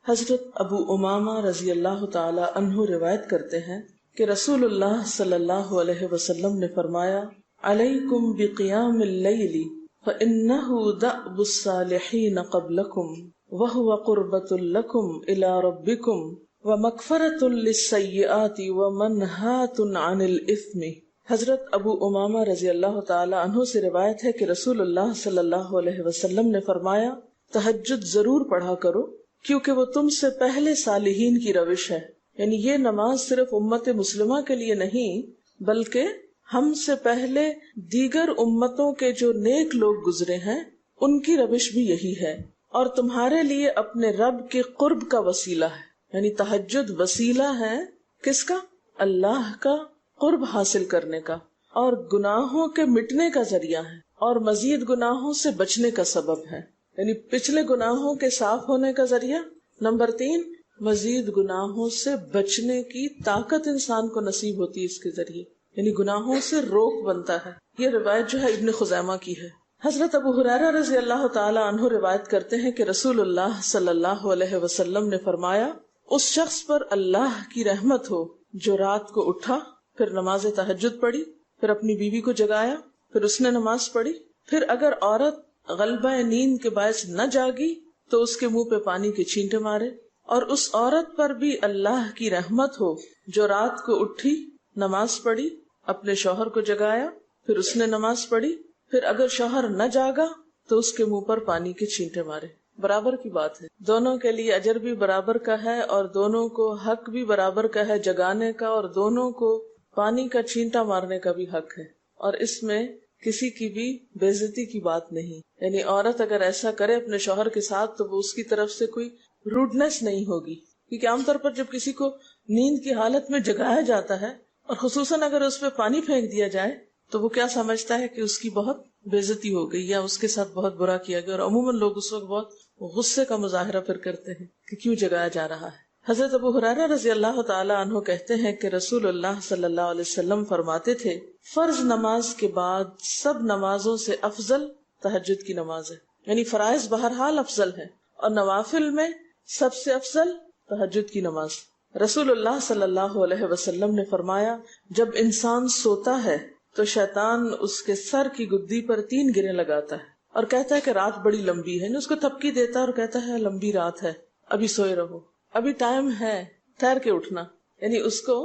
حضرت ابو امامہ رضی اللہ تعالی عنہ روایت کرتے ہیں کہ رسول اللہ صلی اللہ علیہ وسلم نے فرمایا، علیکم بقیام اللیل فإنہ دأب الصالحین قبلکم وہو قربۃ لکم الی ربکم ومغفرۃ للسیئات ومنہاۃ عن الاثم۔ حضرت ابو امامہ رضی اللہ تعالی عنہ سے روایت ہے کہ رسول اللہ صلی اللہ علیہ وسلم نے فرمایا، تہجد ضرور پڑھا کرو کیونکہ وہ تم سے پہلے صالحین کی روش ہے۔ یعنی یہ نماز صرف امت مسلمہ کے لیے نہیں بلکہ ہم سے پہلے دیگر امتوں کے جو نیک لوگ گزرے ہیں ان کی روش بھی یہی ہے، اور تمہارے لیے اپنے رب کے قرب کا وسیلہ ہے۔ یعنی تہجد وسیلہ ہے کس کا؟ اللہ کا قرب حاصل کرنے کا، اور گناہوں کے مٹنے کا ذریعہ ہے، اور مزید گناہوں سے بچنے کا سبب ہے۔ یعنی پچھلے گناہوں کے صاف ہونے کا ذریعہ، نمبر 3 مزید گناہوں سے بچنے کی طاقت انسان کو نصیب ہوتی ہے اس کے ذریعے، یعنی گناہوں سے روک بنتا ہے۔ یہ روایت جو ہے ابن خزیمہ کی ہے۔ حضرت ابو ہریرہ رضی اللہ تعالی عنہ روایت کرتے ہیں کہ رسول اللہ صلی اللہ علیہ وسلم نے فرمایا، اس شخص پر اللہ کی رحمت ہو جو رات کو اٹھا، پھر نماز تہجد پڑھی، پھر اپنی بیوی کو جگایا، پھر اس نے نماز پڑھی، پھر اگر عورت غلبہ نیند کے باعث نہ جاگی تو اس کے منہ پہ پانی کے چھینٹے مارے، اور اس عورت پر بھی اللہ کی رحمت ہو جو رات کو اٹھی، نماز پڑھی، اپنے شوہر کو جگایا، پھر اس نے نماز پڑھی، پھر اگر شوہر نہ جاگا تو اس کے منہ پر پانی کے چھینٹے مارے۔ برابر کی بات ہے، دونوں کے لیے اجر بھی برابر کا ہے اور دونوں کو حق بھی برابر کا ہے جگانے کا، اور دونوں کو پانی کا چھینٹا مارنے کا بھی حق ہے، اور اس میں کسی کی بھی بے عزتی کی بات نہیں۔ یعنی عورت اگر ایسا کرے اپنے شوہر کے ساتھ تو وہ اس کی طرف سے کوئی روڈنس نہیں ہوگی، کیونکہ عام طور پر جب کسی کو نیند کی حالت میں جگایا جاتا ہے اور خصوصاً اگر اس پہ پانی پھینک دیا جائے تو وہ کیا سمجھتا ہے کہ اس کی بہت بے عزتی ہو گئی یا اس کے ساتھ بہت برا کیا گیا، اور عموماً لوگ اس وقت بہت غصے کا مظاہرہ پھر کرتے ہیں کہ کیوں جگایا جا رہا ہے۔ حضرت ابو ہریرہ رضی اللہ تعالی عنہ کہتے ہیں کہ رسول اللہ صلی اللہ علیہ وسلم فرماتے تھے، فرض نماز کے بعد سب نمازوں سے افضل تہجد کی نماز ہے۔ یعنی فرائض بہرحال افضل ہے اور نوافل میں سب سے افضل تہجد کی نماز۔ رسول اللہ صلی اللہ علیہ وسلم نے فرمایا، جب انسان سوتا ہے تو شیطان اس کے سر کی گدی پر 3 گریں لگاتا ہے اور کہتا ہے کہ رات بڑی لمبی ہے، اس کو تھپکی دیتا ہے اور کہتا ہے لمبی رات ہے، ابھی سوئے رہو، ابھی ٹائم ہے، ٹھہر کے اٹھنا، یعنی اس کو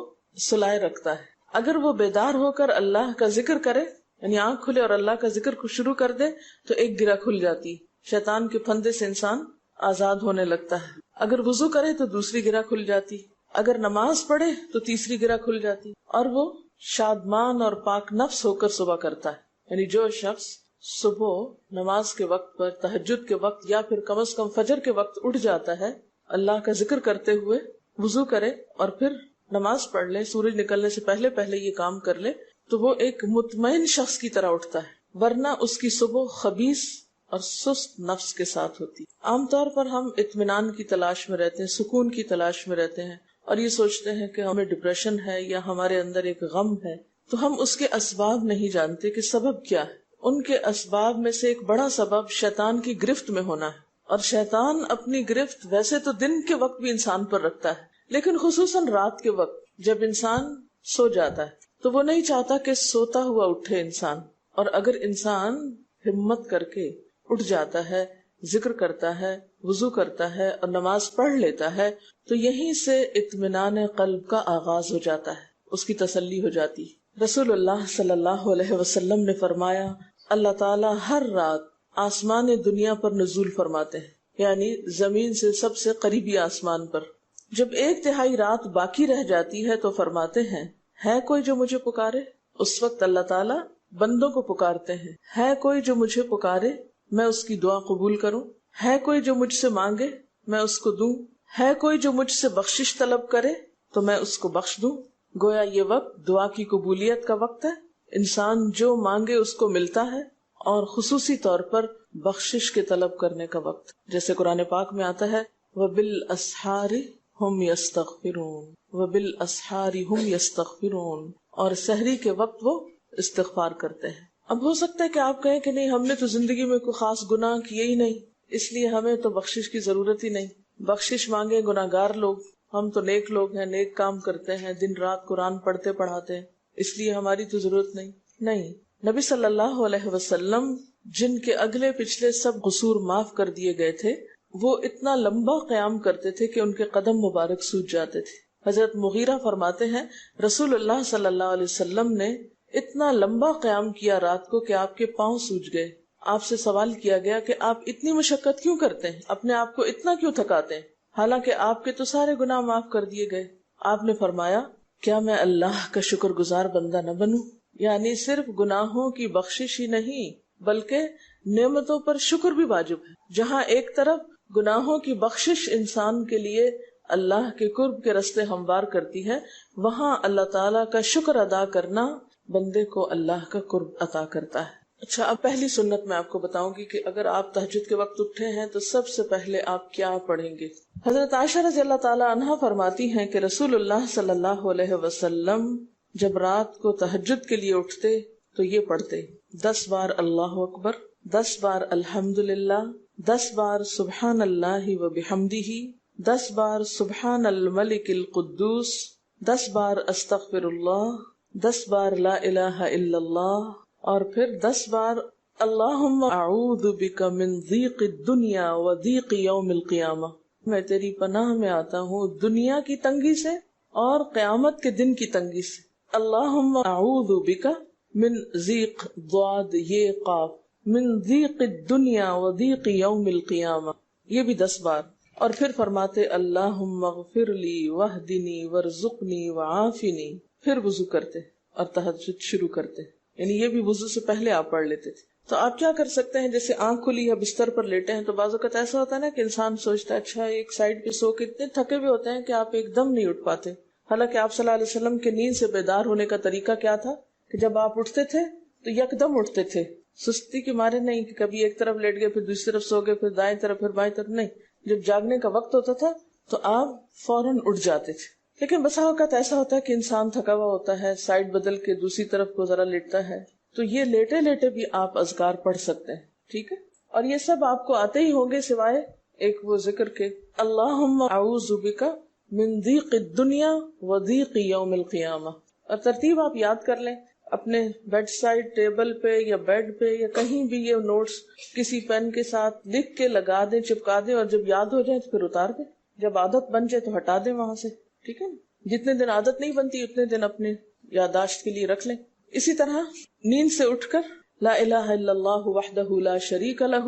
سلائے رکھتا ہے۔ اگر وہ بیدار ہو کر اللہ کا ذکر کرے، یعنی آنکھ کھلے اور اللہ کا ذکر شروع کر دے تو ایک گرہ کھل جاتی، شیطان کے پھندے سے انسان آزاد ہونے لگتا ہے۔ اگر وضو کرے تو دوسری گرہ کھل جاتی، اگر نماز پڑھے تو تیسری گرہ کھل جاتی، اور وہ شادمان اور پاک نفس ہو کر صبح کرتا ہے۔ یعنی جو شخص صبح نماز کے وقت پر، تہجد کے وقت یا پھر کم از کم فجر کے وقت اٹھ جاتا ہے، اللہ کا ذکر کرتے ہوئے وضو کرے اور پھر نماز پڑھ لے، سورج نکلنے سے پہلے یہ کام کر لے تو وہ ایک مطمئن شخص کی طرح اٹھتا ہے، ورنہ اس کی صبح خبیث اور سست نفس کے ساتھ ہوتی۔ عام طور پر ہم اطمینان کی تلاش میں رہتے ہیں، سکون کی تلاش میں رہتے ہیں، اور یہ سوچتے ہیں کہ ہمیں ڈپریشن ہے یا ہمارے اندر ایک غم ہے، تو ہم اس کے اسباب نہیں جانتے کہ سبب کیا ہے۔ ان کے اسباب میں سے ایک بڑا سبب شیطان کی گرفت میں ہونا ہے، اور شیطان اپنی گرفت ویسے تو دن کے وقت بھی انسان پر رکھتا ہے، لیکن خصوصاً رات کے وقت جب انسان سو جاتا ہے تو وہ نہیں چاہتا کہ سوتا ہوا اٹھے انسان، اور اگر انسان ہمت کر کے اٹھ جاتا ہے، ذکر کرتا ہے، وضو کرتا ہے اور نماز پڑھ لیتا ہے تو یہیں سے اطمینان قلب کا آغاز ہو جاتا ہے، اس کی تسلی ہو جاتی۔ رسول اللہ صلی اللہ علیہ وسلم نے فرمایا، اللہ تعالیٰ ہر رات آسمان دنیا پر نزول فرماتے ہیں، یعنی زمین سے سب سے قریبی آسمان پر۔ جب 1/3 رات باقی رہ جاتی ہے تو فرماتے ہیں، ہے کوئی جو مجھے پکارے؟ اس وقت اللہ تعالیٰ بندوں کو پکارتے ہیں، ہے کوئی جو مجھے پکارے میں اس کی دعا قبول کروں؟ ہے کوئی جو مجھ سے مانگے میں اس کو دوں؟ ہے کوئی جو مجھ سے بخشش طلب کرے تو میں اس کو بخش دوں؟ گویا یہ وقت دعا کی قبولیت کا وقت ہے، انسان جو مانگے اس کو ملتا ہے، اور خصوصی طور پر بخشش کے طلب کرنے کا وقت، جیسے قرآن پاک میں آتا ہے وَبِالْأَسْحَارِ هُمْ يَسْتَغْفِرُونَ وَبِالْأَسْحَارِ هُمْ يَسْتَغْفِرُونَ، اور سحری کے وقت وہ استغفار کرتے ہیں۔ اب ہو سکتا ہے کہ آپ کہیں کہ نہیں، ہم نے تو زندگی میں کوئی خاص گناہ کیے ہی نہیں، اس لیے ہمیں تو بخشش کی ضرورت ہی نہیں۔ بخشش مانگے گناہگار لوگ، ہم تو نیک لوگ ہیں، نیک کام کرتے ہیں، دن رات قرآن پڑھتے پڑھاتے ہیں، اس لیے ہماری تو ضرورت نہیں۔ نبی صلی اللہ علیہ وسلم جن کے اگلے پچھلے سب قصور معاف کر دیے گئے تھے، وہ اتنا لمبا قیام کرتے تھے کہ ان کے قدم مبارک سوج جاتے تھے۔ حضرت مغیرہ فرماتے ہیں رسول اللہ صلی اللہ علیہ وسلم نے اتنا لمبا قیام کیا رات کو کہ آپ کے پاؤں سوج گئے۔ آپ سے سوال کیا گیا کہ آپ اتنی مشقت کیوں کرتے ہیں، اپنے آپ کو اتنا کیوں تھکاتے ہیں، حالانکہ آپ کے تو سارے گناہ معاف کر دیے گئے۔ آپ نے فرمایا کیا میں اللہ کا شکر گزار بندہ نہ بنوں؟ یعنی صرف گناہوں کی بخشش ہی نہیں بلکہ نعمتوں پر شکر بھی واجب ہے۔ جہاں ایک طرف گناہوں کی بخشش انسان کے لیے اللہ کے قرب کے راستے ہموار کرتی ہے، وہاں اللہ تعالیٰ کا شکر ادا کرنا بندے کو اللہ کا قرب عطا کرتا ہے۔ اچھا، اب پہلی سنت میں آپ کو بتاؤں گی کہ اگر آپ تہجد کے وقت اٹھے ہیں تو سب سے پہلے آپ کیا پڑھیں گے۔ حضرت عائشہ رضی اللہ تعالی عنہا فرماتی ہیں کہ رسول اللہ صلی اللہ علیہ وسلم جب رات کو تہجد کے لیے اٹھتے تو یہ پڑھتے 10 بار اللہ اکبر، 10 بار الحمدللہ، 10 بار سبحان اللہ و بحمدہ، 10 بار سبحان الملک القدوس، 10 بار استغفر اللہ، 10 بار لا الہ الا اللہ، اور پھر 10 بار اللہم اعوذ بک من ضیق الدنیا و ضیق یوم القیامہ، میں تیری پناہ میں آتا ہوں دنیا کی تنگی سے اور قیامت کے دن کی تنگی سے۔ اللہم اعوذ بک من ضیق ضاد یہ قاف من ضیق الدنیا و ضیق یوم القیامہ، یہ بھی 10 بار۔ اور پھر فرماتے اللہم اغفر لی واہدنی وارزقنی وعافنی، پھر وضو کرتے اور تہجد شروع کرتے، یعنی یہ بھی وضو سے پہلے آپ پڑھ لیتے تھے۔ تو آپ کیا کر سکتے ہیں، جیسے آنکھ کھلی یا بستر پر لیٹے ہیں تو بعض اوقات ایسا ہوتا ہے نا کہ انسان سوچتا ہے اچھا ایک سائڈ پہ سو کے اتنے تھکے ہوئے ہوتے ہیں کہ آپ ایک دم نہیں اٹھ پاتے۔ حالانکہ آپ صلی اللہ علیہ وسلم کے نیند سے بیدار ہونے کا طریقہ کیا تھا کہ جب آپ اٹھتے تھے تو یکدم اٹھتے تھے، سستی کے مارے نہیں کہ کبھی ایک طرف لیٹ گئے پھر دوسری طرف سو گئے پھر دائیں طرف پھر بائیں طرف، نہیں، جب جاگنے کا وقت ہوتا تھا تو آپ فوراً اٹھ جاتے تھے۔ لیکن بسا اوقات ایسا ہوتا ہے کہ انسان تھکا ہوا ہوتا ہے، سائڈ بدل کے دوسری طرف کو ذرا لیٹتا ہے، تو یہ لیٹے لیٹے بھی آپ اذکار پڑھ سکتے ہیں، ٹھیک ہے؟ اور یہ سب آپ کو آتے ہی ہوں گے سوائے ایک وہ ذکر کے اللہم اعوذ بک من ضیق الدنیا و ضیق یوم القیامہ، اور ترتیب آپ یاد کر لیں اپنے بیڈ سائڈ ٹیبل پہ یا بیڈ پہ یا کہیں بھی، یہ نوٹس کسی پین کے ساتھ لکھ کے لگا دیں، چپکا دیں، اور جب یاد ہو جائے تو پھر اتار دیں، جب عادت بن جائے تو ہٹا دیں وہاں سے، ٹھیک ہے نا؟ جتنے دن عادت نہیں بنتی اتنے دن اپنے یادداشت کے لیے رکھ لیں۔ اسی طرح نیند سے اٹھ کر لا الہ الا اللہ وحدہ لا شریک لہ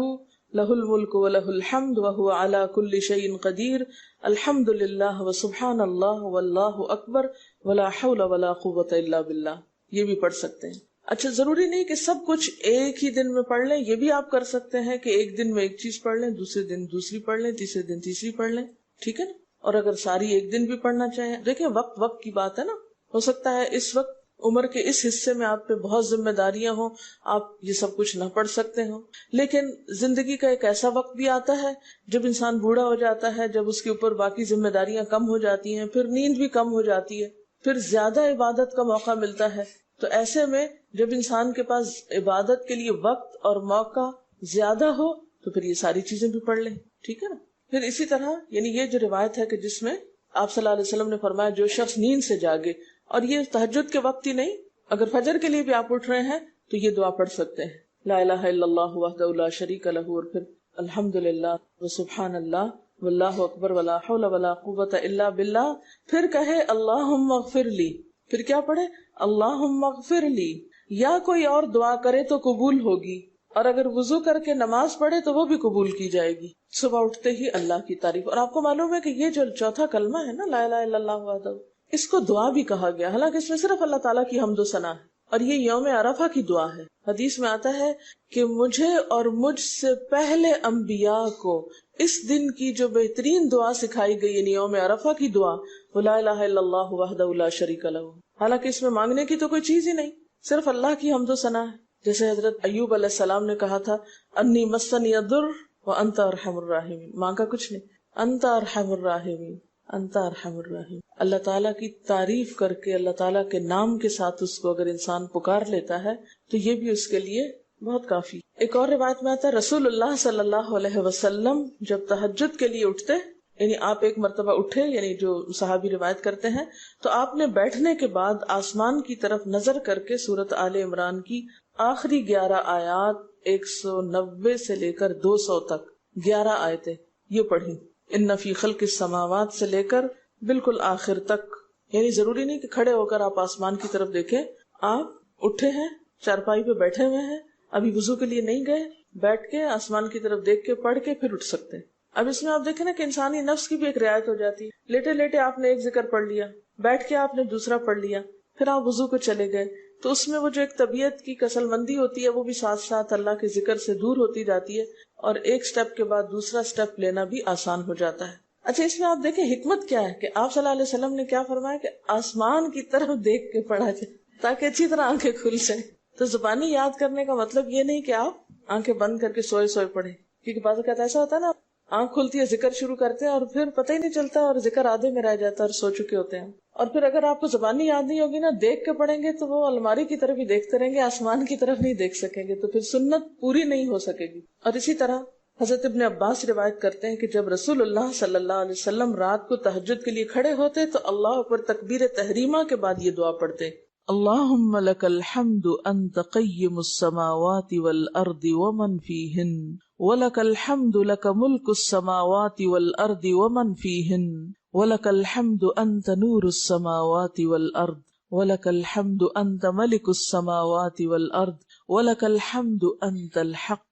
لہ الملک و لہ الحمد وہو علی کل شیء قدیر الحمد للہ وسبحان اللہ واللہ اکبر ولا حول ولا قوۃ الا باللہ، یہ بھی پڑھ سکتے ہیں۔ اچھا، ضروری نہیں کہ سب کچھ ایک ہی دن میں پڑھ لیں، یہ بھی آپ کر سکتے ہیں کہ ایک دن میں ایک چیز پڑھ لیں، دوسرے دن دوسری پڑھ لیں، تیسرے دن تیسری پڑھ لیں، ٹھیک ہے نا؟ اور اگر ساری ایک دن بھی پڑھنا چاہیں، دیکھیں وقت کی بات ہے نا، ہو سکتا ہے اس وقت عمر کے اس حصے میں آپ پہ بہت ذمہ داریاں ہوں، آپ یہ سب کچھ نہ پڑھ سکتے ہوں، لیکن زندگی کا ایک ایسا وقت بھی آتا ہے جب انسان بوڑھا ہو جاتا ہے، جب اس کے اوپر باقی ذمہ داریاں کم ہو جاتی ہیں، پھر نیند بھی کم ہو جاتی ہے، پھر زیادہ عبادت کا موقع ملتا ہے، تو ایسے میں جب انسان کے پاس عبادت کے لیے وقت اور موقع زیادہ ہو تو پھر یہ ساری چیزیں بھی پڑھ لیں، ٹھیک ہے نا؟ پھر اسی طرح یعنی یہ جو روایت ہے کہ جس میں آپ صلی اللہ علیہ وسلم نے فرمایا جو شخص نیند سے جاگے، اور یہ تہجد کے وقت ہی نہیں، اگر فجر کے لیے بھی آپ اٹھ رہے ہیں تو یہ دعا پڑھ سکتے ہیں، لا الہ الا اللہ وحدہ لا شریک لہ، اور پھر الحمدللہ وسبحان اللہ واللہ اکبر ولا حول ولا قوۃ الا باللہ، پھر کہے اللہم اغفر لی، پھر کیا پڑھے اللہم اغفر لی، یا کوئی اور دعا کرے تو قبول ہوگی، اور اگر وضو کر کے نماز پڑھے تو وہ بھی قبول کی جائے گی۔ صبح اٹھتے ہی اللہ کی تعریف، اور آپ کو معلوم ہے کہ یہ جو چوتھا کلمہ ہے نا لا الہ الا اللہ وحدہ، اس کو دعا بھی کہا گیا، حالانکہ اس میں صرف اللہ تعالیٰ کی حمد و ثنا ہے، اور یہ یوم عرفہ کی دعا ہے۔ حدیث میں آتا ہے کہ مجھے اور مجھ سے پہلے انبیاء کو اس دن کی جو بہترین دعا سکھائی گئی یعنی یوم عرفہ کی دعا وہ لا الہ الا اللہ وحدہ لا شریک لہ، حالانکہ اس میں مانگنے کی تو کوئی چیز ہی نہیں، صرف اللہ کی حمد و ثنا ہے۔ جیسے حضرت ایوب علیہ السلام نے کہا تھا انی مسنی الضر وانت ارحم الراحمین، مانگا کچھ نہیں، انت ارحم الراحمین، انت ارحم الراحمین۔ اللہ تعالیٰ کی تعریف کر کے اللہ تعالیٰ کے نام کے ساتھ اس کو اگر انسان پکار لیتا ہے تو یہ بھی اس کے لیے بہت کافی۔ ایک اور روایت میں آتا ہے رسول اللہ صلی اللہ علیہ وسلم جب تہجد کے لیے اٹھتے یعنی آپ ایک مرتبہ اٹھے، یعنی جو صحابی روایت کرتے ہیں، تو آپ نے بیٹھنے کے بعد آسمان کی طرف نظر کر کے سورۃ آل عمران کی آخری 11 آیات 190 سے لے کر 200 تک 11 آیتیں یہ پڑھی، ان فی خلق السماوات سے لے کر بالکل آخر تک. یعنی ضروری نہیں کہ کھڑے ہو کر آپ آسمان کی طرف دیکھیں، آپ اٹھے ہیں، چارپائی پہ بیٹھے ہوئے ہیں، ابھی وضو کے لیے نہیں گئے، بیٹھ کے آسمان کی طرف دیکھ کے پڑھ کے پھر اٹھ سکتے ہیں. اب اس میں آپ دیکھیں نا کہ انسانی نفس کی بھی ایک رعایت ہو جاتی ہے. لیٹے لیٹے آپ نے ایک ذکر پڑھ لیا، بیٹھ کے آپ نے دوسرا پڑھ لیا، پھر آپ وضو کو چلے گئے، تو اس میں وہ جو ایک طبیعت کی کسل مندی ہوتی ہے وہ بھی ساتھ ساتھ اللہ کے ذکر سے دور ہوتی جاتی ہے، اور ایک سٹیپ کے بعد دوسرا سٹیپ لینا بھی آسان ہو جاتا ہے. اچھا، اس میں آپ دیکھیں حکمت کیا ہے کہ آپ صلی اللہ علیہ وسلم نے کیا فرمایا کہ آسمان کی طرف دیکھ کے پڑھا جائے تاکہ اچھی طرح آنکھیں کھل جائیں. تو زبانی یاد کرنے کا مطلب یہ نہیں کہ آپ آنکھیں بند کر کے سوئے سوئے پڑھیں، کیونکہ بعض اوقات ایسا ہوتا ہے نا، آنکھ کھلتی ہے، ذکر شروع کرتے ہیں اور پھر پتہ ہی نہیں چلتا اور ذکر آدھے میں رہ جاتا ہے اور سو چکے ہوتے ہیں. اور پھر اگر آپ کو زبانی یاد نہیں ہوگی نا، دیکھ کے پڑھیں گے تو وہ الماری کی طرف ہی دیکھتے رہیں گے، آسمان کی طرف نہیں دیکھ سکیں گے، تو پھر سنت پوری نہیں ہو سکے گی. اور اسی طرح حضرت ابن عباس روایت کرتے ہیں کہ جب رسول اللہ صلی اللہ علیہ وسلم رات کو تہجد کے لیے کھڑے ہوتے تو اللہ اکبر تکبیر تحریمہ کے بعد یہ دعا پڑھتے: اللہم لک الحمد انت قیم السماوات والارض ومن فیہن ولک الحمد لک ملک السماوات والارض ومن فیہن ولک الحمد انت نور السماوات والارض ولک الحمد انت ملک السماوات والارض ولک الحمد انت الحق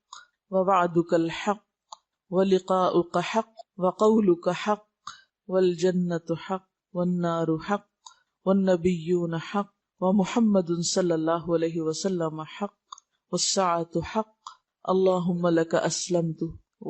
ووعدك الحق ولقاؤك حق وقولك حق والجنة حق والنار حق والنبيون حق ومحمد صلی اللہ علیہ وسلم حق والساعة حق اللهم لك أسلمت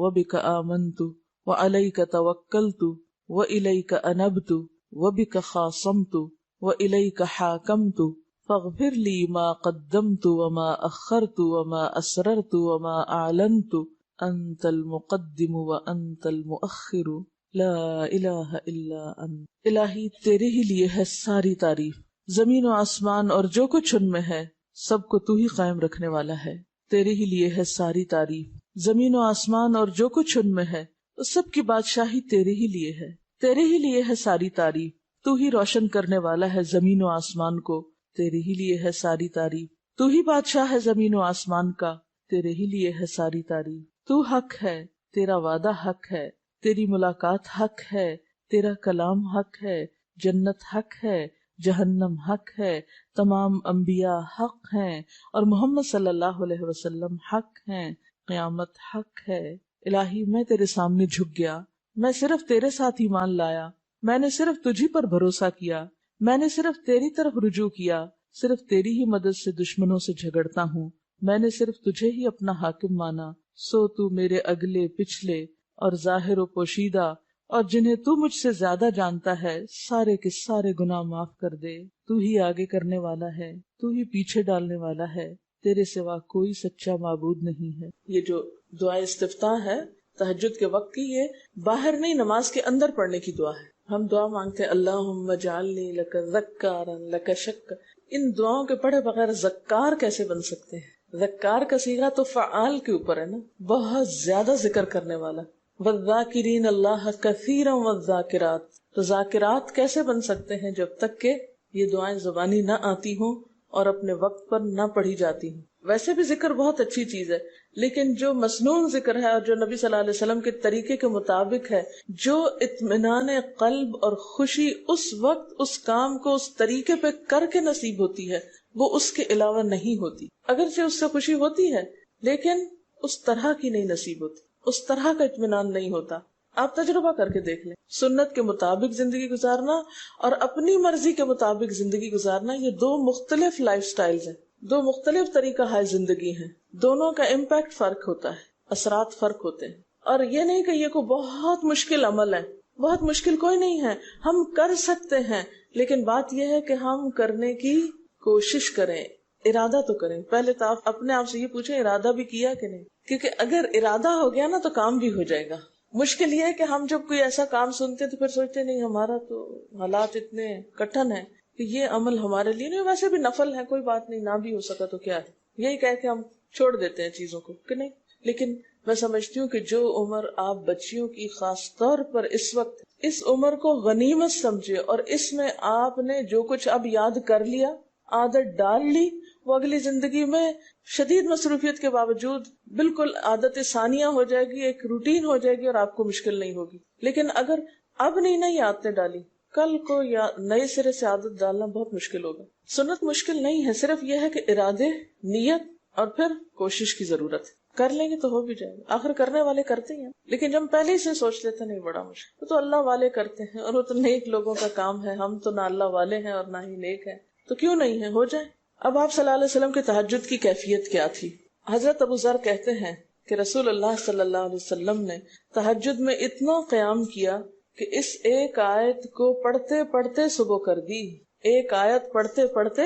وبك آمنت وعليك توكلت وإليك أنبت وبك خاصمت وإليك حاكمت فاغفر لي ما قدمت وما أخرت وما أسررت وما أعلنت أنت المقدم وأنت المؤخر لا الہ الا انت. الہی تیرے ہی لیے ہے ساری تعریف، زمین و آسمان اور جو کچھ ان میں ہے سب کو تو ہی قائم رکھنے والا ہے. تیرے ہی لیے ہے ساری تعریف، زمین و آسمان اور جو کچھ ان میں ہے اس سب کی بادشاہی تیرے ہی لیے ہے. تیرے ہی لیے ہے ساری تعریف، تو ہی روشن کرنے والا ہے زمین و آسمان کو، تیرے ہی لیے ہے ساری تعریف. تو ہی بادشاہ ہے زمین و آسمان کا، تیرے ہی لیے ہے ساری تعریف. تو حق ہے، تیرا وعدہ حق ہے، تیری ملاقات حق ہے، تیرا کلام حق ہے، جنت حق ہے، جہنم حق ہے، تمام انبیاء حق ہیں اور محمد صلی اللہ علیہ وسلم حق ہیں، قیامت حق ہے. الہی میں تیرے سامنے جھک گیا، میں صرف تیرے ساتھ ایمان لایا، میں نے صرف تجھی پر بھروسہ کیا، میں نے صرف تیری طرف رجوع کیا، صرف تیری ہی مدد سے دشمنوں سے جھگڑتا ہوں، میں نے صرف تجھے ہی اپنا حاکم مانا. سو تو میرے اگلے پچھلے اور ظاہر و پوشیدہ اور جنہیں تو مجھ سے زیادہ جانتا ہے سارے کے سارے گناہ معاف کر دے. تو ہی آگے کرنے والا ہے، تو ہی پیچھے ڈالنے والا ہے، تیرے سوا کوئی سچا معبود نہیں ہے. یہ جو دعا استفتاح ہے تہجد کے وقت کی، یہ باہر نہیں نماز کے اندر پڑھنے کی دعا ہے. ہم دعا مانگتے ہیں اللہم اجعلنی لک ذکارا لک شکر. ان دعاؤں کے پڑھے بغیر ذکار کیسے بن سکتے ہیں؟ ذکار کا صیغہ تو فعال کے اوپر ہے نا، بہت زیادہ ذکر کرنے والا. والذاکرین اللہ کثیرا والذاکرات. تو ذاکرات کیسے بن سکتے ہیں جب تک کہ یہ دعائیں زبانی نہ آتی ہوں اور اپنے وقت پر نہ پڑھی جاتی ہوں. ویسے بھی ذکر بہت اچھی چیز ہے، لیکن جو مسنون ذکر ہے اور جو نبی صلی اللہ علیہ وسلم کے طریقے کے مطابق ہے، جو اطمینان قلب اور خوشی اس وقت اس کام کو اس طریقے پہ کر کے نصیب ہوتی ہے، وہ اس کے علاوہ نہیں ہوتی. اگرچہ اس سے خوشی ہوتی ہے لیکن اس طرح کی نہیں نصیب ہوتی، اس طرح کا اطمینان نہیں ہوتا. آپ تجربہ کر کے دیکھ لیں، سنت کے مطابق زندگی گزارنا اور اپنی مرضی کے مطابق زندگی گزارنا، یہ دو مختلف لائف سٹائلز ہیں، دو مختلف طریقہ ہے زندگی ہیں. دونوں کا امپیکٹ فرق ہوتا ہے، اثرات فرق ہوتے ہیں. اور یہ نہیں کہ یہ کوئی بہت مشکل عمل ہے، بہت مشکل کوئی نہیں ہے، ہم کر سکتے ہیں، لیکن بات یہ ہے کہ ہم کرنے کی کوشش کریں، ارادہ تو کریں. پہلے تو آپ اپنے آپ سے یہ پوچھیں ارادہ بھی کیا کہ نہیں، کیونکہ اگر ارادہ ہو گیا نا تو کام بھی ہو جائے گا. مشکل یہ ہے کہ ہم جب کوئی ایسا کام سنتے تو پھر سوچتے نہیں ہمارا تو حالات اتنے کٹھن ہیں کہ یہ عمل ہمارے لیے نہیں، ویسے بھی نفل ہے، کوئی بات نہیں، نہ بھی ہو سکا تو کیا ہے، یہی کہہ کے ہم چھوڑ دیتے ہیں چیزوں کو کہ نہیں. لیکن میں سمجھتی ہوں کہ جو عمر آپ بچیوں کی خاص طور پر اس وقت اس عمر کو غنیمت سمجھے اور اس میں آپ نے جو کچھ اب یاد کر لیا، عادت ڈال لی، وہ اگلی زندگی میں شدید مصروفیت کے باوجود بالکل عادت ثانیہ ہو جائے گی، ایک روٹین ہو جائے گی اور آپ کو مشکل نہیں ہوگی. لیکن اگر اب نہیں عادتیں ڈالی، کل کو یا نئے سرے سے عادت ڈالنا بہت مشکل ہوگا. سنت مشکل نہیں ہے، صرف یہ ہے کہ ارادے، نیت اور پھر کوشش کی ضرورت ہے. کر لیں گے تو ہو بھی جائے گا، آخر کرنے والے کرتے ہیں. لیکن جب پہلے ہی سے سوچ لیتے نہیں بڑا مشکل، تو اللہ والے کرتے ہیں اور وہ تو نیک لوگوں کا کام ہے. ہم تو نہ اللہ والے ہیں اور نہ ہی نیک ہیں، تو کیوں نہیں ہے، ہو جائے. اب آپ صلی اللہ علیہ وسلم کے تہجد کی کیفیت کیا تھی؟ حضرت ابو ذر کہتے ہیں کہ رسول اللہ صلی اللہ علیہ وسلم نے تہجد میں اتنا قیام کیا کہ اس ایک آیت کو پڑھتے پڑھتے صبح کر دی. ایک آیت پڑھتے پڑھتے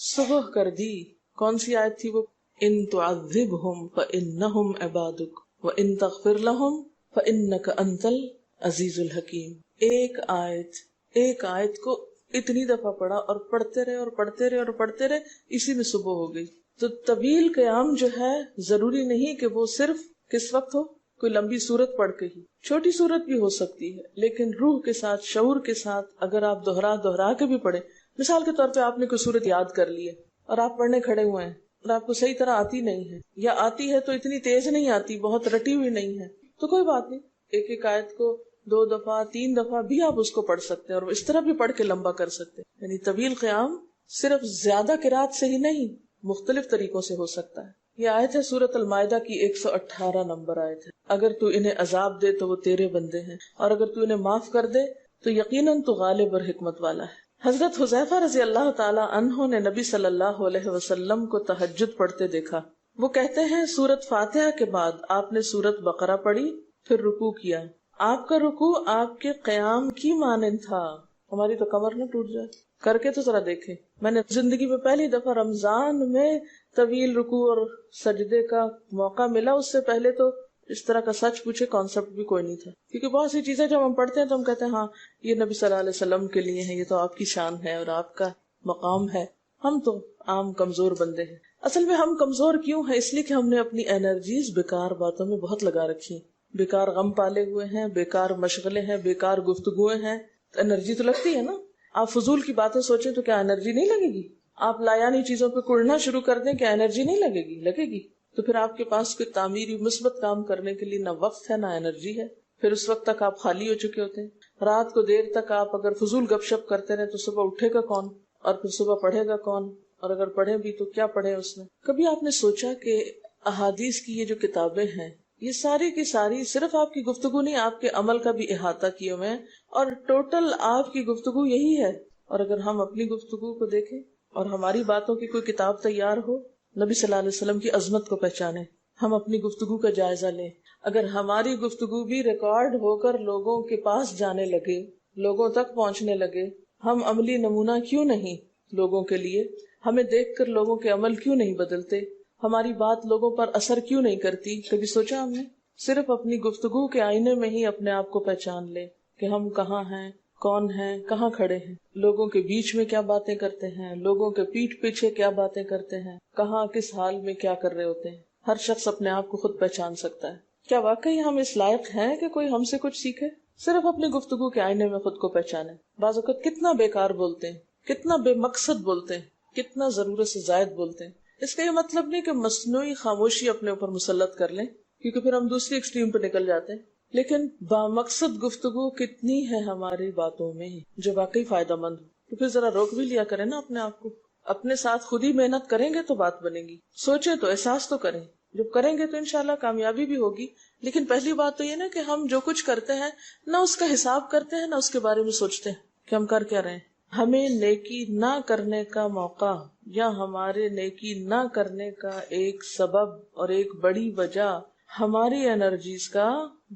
صبح کر دی. کون سی آیت تھی وہ؟ ان تعذبہم فانہم عبادک وان تغفر لہم فانک انت العزیز الحکیم. ایک آیت کو اتنی دفعہ پڑھا اور پڑھتے رہے اور پڑھتے رہے اور پڑھتے رہے، اسی میں صبح ہو گئی. تو طویل قیام جو ہے ضروری نہیں کہ وہ صرف کس وقت ہو، کوئی لمبی سورت پڑھ کے ہی، چھوٹی سورت بھی ہو سکتی ہے، لیکن روح کے ساتھ، شعور کے ساتھ اگر آپ دہرا کے بھی پڑھیں. مثال کے طور پہ آپ نے کوئی سورت یاد کر لی ہے اور آپ پڑھنے کھڑے ہوئے ہیں اور آپ کو صحیح طرح آتی نہیں ہے، یا آتی ہے تو اتنی تیز نہیں آتی، بہت رٹی ہوئی نہیں ہے، تو کوئی بات نہیں، ایک ایک آیت کو 2 دفعہ 3 دفعہ بھی آپ اس کو پڑھ سکتے ہیں اور اس طرح بھی پڑھ کے لمبا کر سکتے ہیں. یعنی طویل قیام صرف زیادہ قرات سے ہی نہیں، مختلف طریقوں سے ہو سکتا ہے. یہ آیت ہے سورۃ المائدہ کی 118 نمبر آیت ہے. اگر تو انہیں عذاب دے تو وہ تیرے بندے ہیں، اور اگر تو انہیں معاف کر دے تو یقیناً تو غالب اور حکمت والا ہے. حضرت حذیفہ رضی اللہ تعالی عنہ نے نبی صلی اللہ علیہ وسلم کو تہجد پڑھتے دیکھا. وہ کہتے ہیں سورۃ فاتحہ کے بعد آپ نے سورۃ بقرہ پڑھی، پھر رکوع کیا. آپ کا رکوع آپ کے قیام کی مانند تھا. ہماری تو کمر نہ ٹوٹ جائے. کر کے تو ذرا دیکھیں. میں نے زندگی میں پہلی دفعہ رمضان میں طویل رکوع اور سجدے کا موقع ملا. اس سے پہلے تو اس طرح کا سچ پوچھے کانسیپٹ بھی کوئی نہیں تھا، کیونکہ بہت سی چیزیں جب ہم پڑھتے ہیں تو ہم کہتے ہیں ہاں یہ نبی صلی اللہ علیہ وسلم کے لیے ہے، یہ تو آپ کی شان ہے اور آپ کا مقام ہے. ہم تو عام کمزور بندے ہیں. اصل میں ہم کمزور کیوں ہیں؟ اس لیے کہ ہم نے اپنی انرجیز بیکار باتوں میں بہت لگا رکھی ہیں، بیکار غم پالے ہوئے ہیں، بیکار مشغلے ہیں، بیکار گفتگویں ہیں. تو انرجی تو لگتی ہے نا. آپ فضول کی باتیں سوچیں تو کیا انرجی نہیں لگے گی؟ آپ لایانی چیزوں پہ کڑنا شروع کر دیں، کیا انرجی نہیں لگے گی؟ لگے گی. تو پھر آپ کے پاس کوئی تعمیری مثبت کام کرنے کے لیے نہ وقت ہے نہ انرجی ہے. پھر اس وقت تک آپ خالی ہو چکے ہوتے ہیں. رات کو دیر تک آپ اگر فضول گپ شپ کرتے رہے تو صبح اٹھے گا کون، اور پھر صبح پڑھے گا کون، اور اگر پڑھے بھی تو کیا پڑھے اس میں. کبھی آپ نے سوچا کہ احادیث کی یہ جو کتابیں ہیں یہ ساری کی ساری صرف آپ کی گفتگو نہیں، آپ کے عمل کا بھی احاطہ کیے ہوئے ہیں، اور ٹوٹل آپ کی گفتگو یہی ہے. اور اگر ہم اپنی گفتگو کو دیکھیں اور ہماری باتوں کی کوئی کتاب تیار ہو، نبی صلی اللہ علیہ وسلم کی عظمت کو پہچانے، ہم اپنی گفتگو کا جائزہ لیں. اگر ہماری گفتگو بھی ریکارڈ ہو کر لوگوں کے پاس جانے لگے، لوگوں تک پہنچنے لگے، ہم عملی نمونہ کیوں نہیں لوگوں کے لیے؟ ہمیں دیکھ کر لوگوں کے عمل کیوں نہیں بدلتے؟ ہماری بات لوگوں پر اثر کیوں نہیں کرتی؟ کبھی سوچا ہم نے؟ صرف اپنی گفتگو کے آئینے میں ہی اپنے آپ کو پہچان لے کہ ہم کہاں ہیں، کون ہیں، کہاں کھڑے ہیں، لوگوں کے بیچ میں کیا باتیں کرتے ہیں، لوگوں کے پیٹھ پیچھے کیا باتیں کرتے ہیں، کہاں کس حال میں کیا کر رہے ہوتے ہیں. ہر شخص اپنے آپ کو خود پہچان سکتا ہے. کیا واقعی ہم اس لائق ہیں کہ کوئی ہم سے کچھ سیکھے؟ صرف اپنی گفتگو کے آئینے میں خود کو پہچانے. بعض اوقات کتنا بیکار بولتے ہیں، کتنا بے مقصد بولتے ہیں، کتنا ضرورت سے زائد بولتے ہیں. اس کا یہ مطلب نہیں کہ مصنوعی خاموشی اپنے اوپر مسلط کر لیں، کیونکہ پھر ہم دوسری ایکسٹریم پہ نکل جاتے ہیں. لیکن بامقصد گفتگو کتنی ہے ہماری باتوں میں جو واقعی فائدہ مند ہو. تو پھر ذرا روک بھی لیا کریں نا اپنے آپ کو. اپنے ساتھ خود ہی محنت کریں گے تو بات بنے گی. سوچیں تو احساس تو کریں. جب کریں گے تو انشاءاللہ کامیابی بھی ہوگی. لیکن پہلی بات تو یہ نا کہ ہم جو کچھ کرتے ہیں نہ اس کا حساب کرتے ہیں، نہ اس کے بارے میں سوچتے ہیں کہ ہم کر کیا رہے ہیں. ہمیں نیکی نہ کرنے کا موقع یا ہمارے نیکی نہ کرنے کا ایک سبب اور ایک بڑی وجہ ہماری انرجیز کا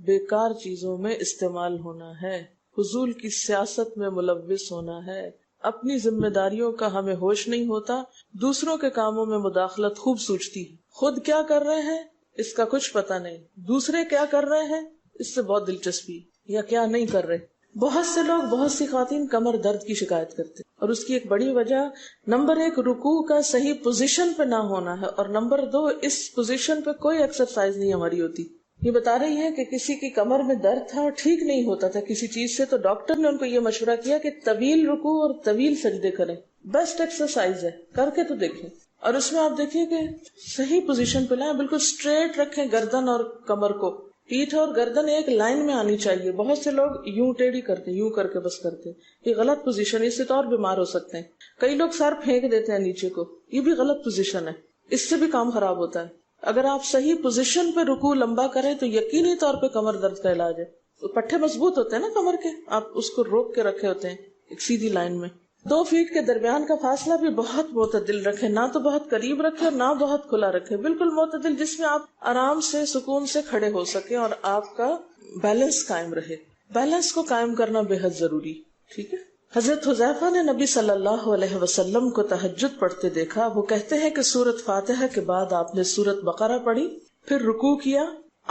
بیکار چیزوں میں استعمال ہونا ہے، فضول کی سیاست میں ملوث ہونا ہے. اپنی ذمہ داریوں کا ہمیں ہوش نہیں ہوتا، دوسروں کے کاموں میں مداخلت خوب سوچتی ہے. خود کیا کر رہے ہیں اس کا کچھ پتہ نہیں، دوسرے کیا کر رہے ہیں اس سے بہت دلچسپی، یا کیا نہیں کر رہے. بہت سے لوگ، بہت سی خواتین کمر درد کی شکایت کرتے ہیں، اور اس کی ایک بڑی وجہ نمبر 1 رکوع کا صحیح پوزیشن پہ نہ ہونا ہے، اور نمبر 2 اس پوزیشن پہ کوئی ایکسرسائز نہیں ہماری ہوتی. یہ بتا رہی ہے کہ کسی کی کمر میں درد تھا اور ٹھیک نہیں ہوتا تھا کسی چیز سے، تو ڈاکٹر نے ان کو یہ مشورہ کیا کہ طویل رکوع اور طویل سجدے کریں، بیسٹ ایکسرسائز ہے، کر کے تو دیکھیں۔ اور اس میں آپ دیکھیے کہ صحیح پوزیشن پہ لائیں، بالکل اسٹریٹ رکھیں گردن اور کمر کو، پیٹھ اور گردن ایک لائن میں آنی چاہیے۔ بہت سے لوگ یوں ٹیڑھی کرتے ہیں، یوں کر کے بس کرتے ہیں، یہ غلط پوزیشن ہے، اس سے تو اور بیمار ہو سکتے ہیں۔ کئی لوگ سر پھینک دیتے ہیں نیچے کو، یہ بھی غلط پوزیشن ہے، اس سے بھی کام خراب ہوتا ہے۔ اگر آپ صحیح پوزیشن پہ رکوع لمبا کریں تو یقینی طور پہ کمر درد کا علاج ہے۔ تو پٹھے مضبوط ہوتے ہیں نا کمر کے، آپ اس کو روک کے رکھے ہوتے ہیں ایک سیدھی لائن میں۔ 2 فیٹ کے درمیان کا فاصلہ بھی بہت معتدل رکھیں، نہ تو بہت قریب رکھیں اور نہ بہت کھلا رکھیں، بالکل معتدل، جس میں آپ آرام سے سکون سے کھڑے ہو سکیں اور آپ کا بیلنس قائم رہے۔ بیلنس کو قائم کرنا بے حد ضروری، ٹھیک ہے۔ حضرت حذیفہ نے نبی صلی اللہ علیہ وسلم کو تہجد پڑھتے دیکھا۔ وہ کہتے ہیں کہ سورۃ فاتحہ کے بعد آپ نے سورۃ بقرہ پڑھی، پھر رکوع کیا۔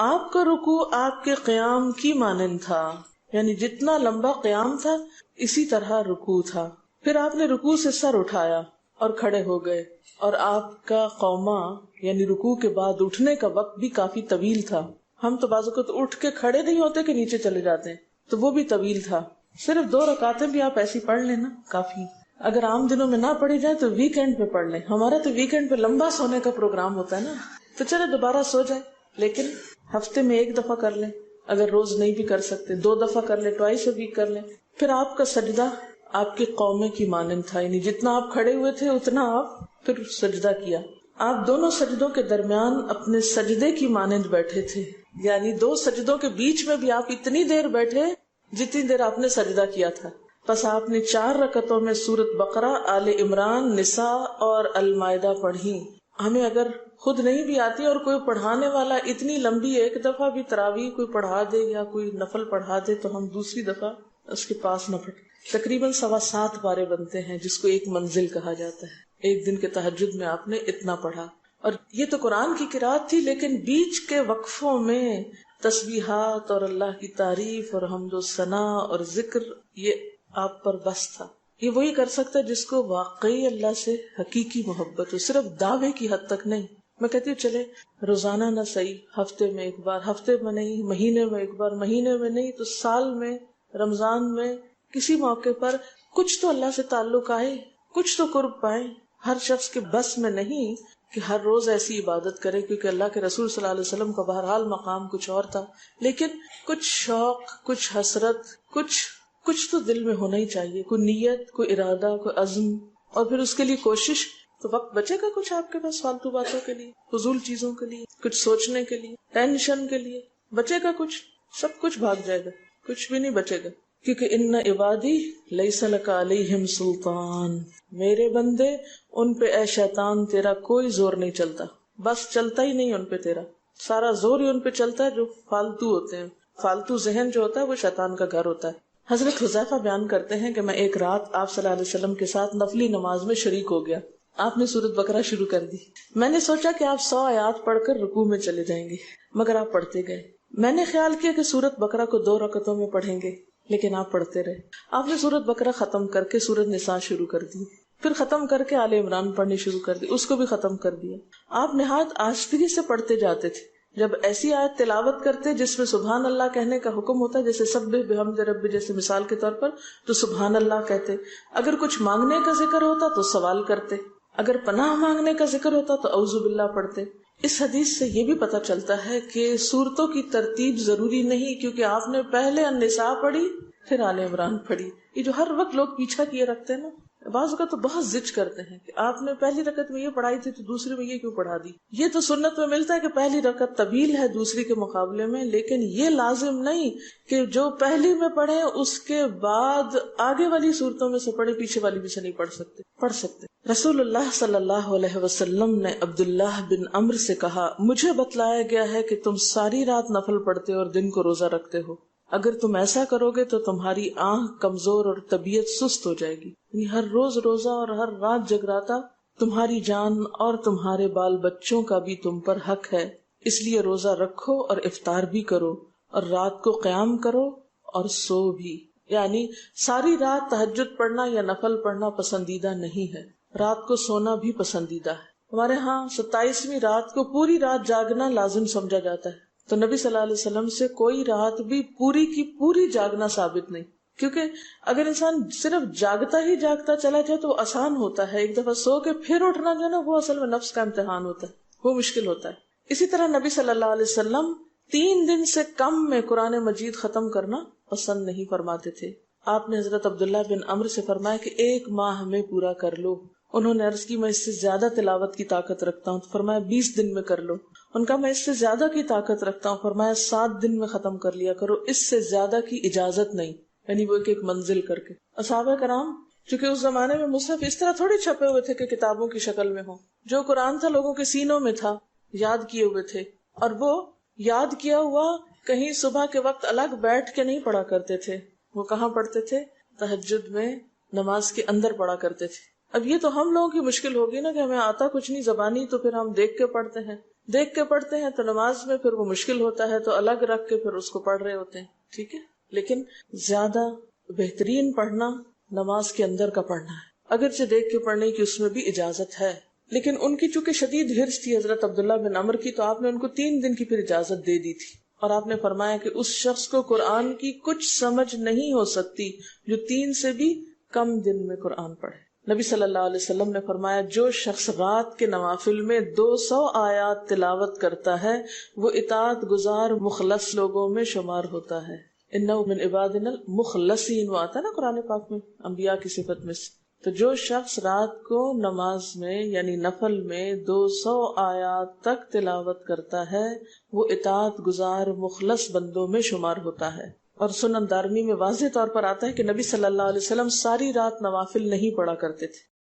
آپ کا رکوع آپ کے قیام کی مانند تھا، یعنی جتنا لمبا قیام تھا اسی طرح رکوع تھا۔ پھر آپ نے رکوع سے سر اٹھایا اور کھڑے ہو گئے، اور آپ کا قوما یعنی رکوع کے بعد اٹھنے کا وقت بھی کافی طویل تھا۔ ہم تو بعض اوقات اٹھ کے کھڑے نہیں ہوتے کہ نیچے چلے جاتے ہیں، تو وہ بھی طویل تھا۔ صرف 2 رکعتیں بھی آپ ایسی پڑھ لیں نا، کافی۔ اگر عام دنوں میں نہ پڑھی جائے تو ویکینڈ پہ پڑھ لیں۔ ہمارا تو ویکینڈ پہ لمبا سونے کا پروگرام ہوتا ہے نا، تو چلے دوبارہ سو جائیں، لیکن ہفتے میں 1 دفعہ کر لیں، اگر روز نہیں بھی کر سکتے 2 دفعہ کر لیں، ٹوائس اے ویک کر لیں۔ پھر آپ کا سجدہ آپ کے قومے کی مانند تھا، یعنی جتنا آپ کھڑے ہوئے تھے اتنا آپ پھر سجدہ کیا۔ آپ دونوں سجدوں کے درمیان اپنے سجدے کی مانند بیٹھے تھے، یعنی 2 سجدوں کے بیچ میں بھی آپ اتنی دیر بیٹھے جتنی دیر آپ نے سجدہ کیا تھا۔ پس آپ نے 4 رکعتوں میں سورۃ بقرہ، آل عمران، نساء اور المائدہ پڑھی۔ ہمیں اگر خود نہیں بھی آتی اور کوئی پڑھانے والا اتنی لمبی 1 دفعہ بھی تراویح کوئی پڑھا دے یا کوئی نفل پڑھا دے تو ہم دوسری دفعہ اس کے پاس نہ پڑھیں۔ تقریباً 7.25 پارے بنتے ہیں، جس کو ایک منزل کہا جاتا ہے۔ ایک دن کے تہجد میں آپ نے اتنا پڑھا، اور یہ تو قرآن کی قرات تھی، لیکن بیچ کے وقفوں میں تسبیحات اور اللہ کی تعریف اور حمد و ثنا اور ذکر، یہ آپ پر بس تھا۔ یہ وہی کر سکتا ہے جس کو واقعی اللہ سے حقیقی محبت ہو، صرف دعوے کی حد تک نہیں۔ میں کہتی ہوں چلے روزانہ نہ صحیح، ہفتے میں 1 بار، ہفتے میں نہیں، مہینے میں 1 بار، مہینے میں نہیں تو سال میں، رمضان میں، کسی موقع پر کچھ تو اللہ سے تعلق آئے، کچھ تو قرب پائیں۔ ہر شخص کے بس میں نہیں کہ ہر روز ایسی عبادت کرے، کیونکہ اللہ کے رسول صلی اللہ علیہ وسلم کا بہرحال مقام کچھ اور تھا، لیکن کچھ شوق، کچھ حسرت، کچھ تو دل میں ہونا ہی چاہیے، کوئی نیت، کوئی ارادہ، کوئی عزم، اور پھر اس کے لیے کوشش۔ تو وقت بچے گا کچھ آپ کے پاس فالتو باتوں کے لیے، فضول چیزوں کے لیے، کچھ سوچنے کے لیے، ٹینشن کے لیے بچے گا کچھ؟ سب کچھ بھاگ جائے گا، کچھ بھی نہیں بچے گا۔ کیونکہ ان عبادی لیس لک علیہم سلطان، میرے بندے ان پہ اے شیطان تیرا کوئی زور نہیں چلتا، بس چلتا ہی نہیں ان پہ، تیرا سارا زور ہی ان پہ چلتا ہے جو فالتو ہوتے ہیں۔ فالتو ذہن جو ہوتا ہے وہ شیطان کا گھر ہوتا ہے۔ حضرت حذیفہ بیان کرتے ہیں کہ میں ایک رات آپ صلی اللہ علیہ وسلم کے ساتھ نفلی نماز میں شریک ہو گیا۔ آپ نے سورۃ بقرہ شروع کر دی۔ میں نے سوچا کہ آپ 100 آیات پڑھ کر رکوع میں چلے جائیں گے، مگر آپ پڑھتے گئے۔ میں نے خیال کیا کہ سورۃ بقرہ کو 2 رکعتوں میں پڑھیں گے، لیکن آپ پڑھتے رہے۔ آپ نے سورۃ بقرہ ختم کر کے سورۃ نساء شروع کر دی، پھر ختم کر کے آل عمران پڑھنی شروع کر دی، اس کو بھی ختم کر دیا۔ آپ نہایت آہستگی سے پڑھتے جاتے تھے۔ جب ایسی آیت تلاوت کرتے جس میں سبحان اللہ کہنے کا حکم ہوتا ہے، جیسے سبح بحمد ربی جیسے مثال کے طور پر، تو سبحان اللہ کہتے۔ اگر کچھ مانگنے کا ذکر ہوتا تو سوال کرتے، اگر پناہ مانگنے کا ذکر ہوتا تو اعوذ باللہ پڑھتے۔ اس حدیث سے یہ بھی پتہ چلتا ہے کہ سورتوں کی ترتیب ضروری نہیں، کیونکہ آپ نے پہلے النساء پڑھی پھر آل عمران پڑھی۔ یہ جو ہر وقت لوگ پیچھا کیے رکھتے ہیں نا، بعض اوقات تو بہت ضد کرتے ہیں کہ آپ نے پہلی رکعت میں یہ پڑھائی تھی تو دوسری میں یہ کیوں پڑھا دی۔ یہ تو سنت میں ملتا ہے کہ پہلی رکعت طویل ہے دوسری کے مقابلے میں، لیکن یہ لازم نہیں کہ جو پہلی میں پڑھے اس کے بعد آگے والی صورتوں میں سے پڑھے، پیچھے والی بھی سے نہیں پڑھ سکتے۔ رسول اللہ صلی اللہ علیہ وسلم نے عبداللہ بن عمرو سے کہا، مجھے بتلایا گیا ہے کہ تم ساری رات نفل پڑھتے اور دن کو روزہ رکھتے ہو۔ اگر تم ایسا کرو گے تو تمہاری آنکھ کمزور اور طبیعت سست ہو جائے گی، یعنی ہر روز روزہ اور ہر رات جگراتا، تمہاری جان اور تمہارے بال بچوں کا بھی تم پر حق ہے، اس لیے روزہ رکھو اور افطار بھی کرو اور رات کو قیام کرو اور سو بھی۔ یعنی ساری رات تہجد پڑھنا یا نفل پڑھنا پسندیدہ نہیں ہے، رات کو سونا بھی پسندیدہ ہے۔ ہمارے ہاں 27ویں رات کو پوری رات جاگنا لازم سمجھا جاتا ہے، تو نبی صلی اللہ علیہ وسلم سے کوئی رات بھی پوری کی پوری جاگنا ثابت نہیں، کیونکہ اگر انسان صرف جاگتا ہی جاگتا چلا جائے تو وہ آسان ہوتا ہے، ایک دفعہ سو کے پھر اٹھنا جو ہے نا وہ اصل میں نفس کا امتحان ہوتا ہے، وہ مشکل ہوتا ہے۔ اسی طرح نبی صلی اللہ علیہ وسلم 3 دن سے کم میں قرآن مجید ختم کرنا پسند نہیں فرماتے تھے۔ آپ نے حضرت عبداللہ بن عمرو سے فرمایا کہ 1 ماہ میں پورا کر لو۔ انہوں نے عرض کی میں اس سے زیادہ تلاوت کی طاقت رکھتا ہوں، تو فرمایا 20 دن میں کر لو۔ ان کا میں اس سے زیادہ کی طاقت رکھتا ہوں، فرمایا 7 دن میں ختم کر لیا کرو، اس سے زیادہ کی اجازت نہیں، یعنی وہ ایک منزل کر کے۔ صحابہ کرام چونکہ اس زمانے میں مصحف اس طرح تھوڑی چھپے ہوئے تھے کہ کتابوں کی شکل میں ہوں، جو قرآن تھا لوگوں کے سینوں میں تھا، یاد کیے ہوئے تھے، اور وہ یاد کیا ہوا کہیں صبح کے وقت الگ بیٹھ کے نہیں پڑھا کرتے تھے، وہ کہاں پڑھتے تھے؟ تہجد میں نماز کے اندر پڑھا کرتے تھے۔ اب یہ تو ہم لوگوں کی مشکل ہوگی نا کہ ہمیں آتا کچھ نہیں زبانی، تو پھر ہم دیکھ کے پڑھتے ہیں تو نماز میں پھر وہ مشکل ہوتا ہے تو الگ رکھ کے پھر اس کو پڑھ رہے ہوتے ہیں، ٹھیک ہے۔ لیکن زیادہ بہترین پڑھنا نماز کے اندر کا پڑھنا ہے، اگرچہ دیکھ کے پڑھنے کی اس میں بھی اجازت ہے، لیکن ان کی چونکہ شدید حرص تھی حضرت عبداللہ بن عمرو کی، تو آپ نے ان کو 3 دن کی پھر اجازت دے دی تھی، اور آپ نے فرمایا کہ اس شخص کو قرآن کی کچھ سمجھ نہیں ہو سکتی جو 3 سے بھی کم دن میں قرآن پڑھے۔ نبی صلی اللہ علیہ وسلم نے فرمایا جو شخص رات کے نوافل میں 200 آیات تلاوت کرتا ہے وہ اطاعت گزار مخلص لوگوں میں شمار ہوتا ہے۔ انہ من عبادنا المخلصین، وہ آتا ہے نا قرآن پاک میں انبیاء کی صفت میں سے۔ تو جو شخص رات کو نماز میں یعنی نفل میں 200 آیات تک تلاوت کرتا ہے وہ اطاعت گزار مخلص بندوں میں شمار ہوتا ہے۔ اور سنن دارمی میں واضح طور پر آتا ہے کہ نبی صلی اللہ علیہ وسلم ساری رات نوافل نہیں پڑھا کرتے تھے،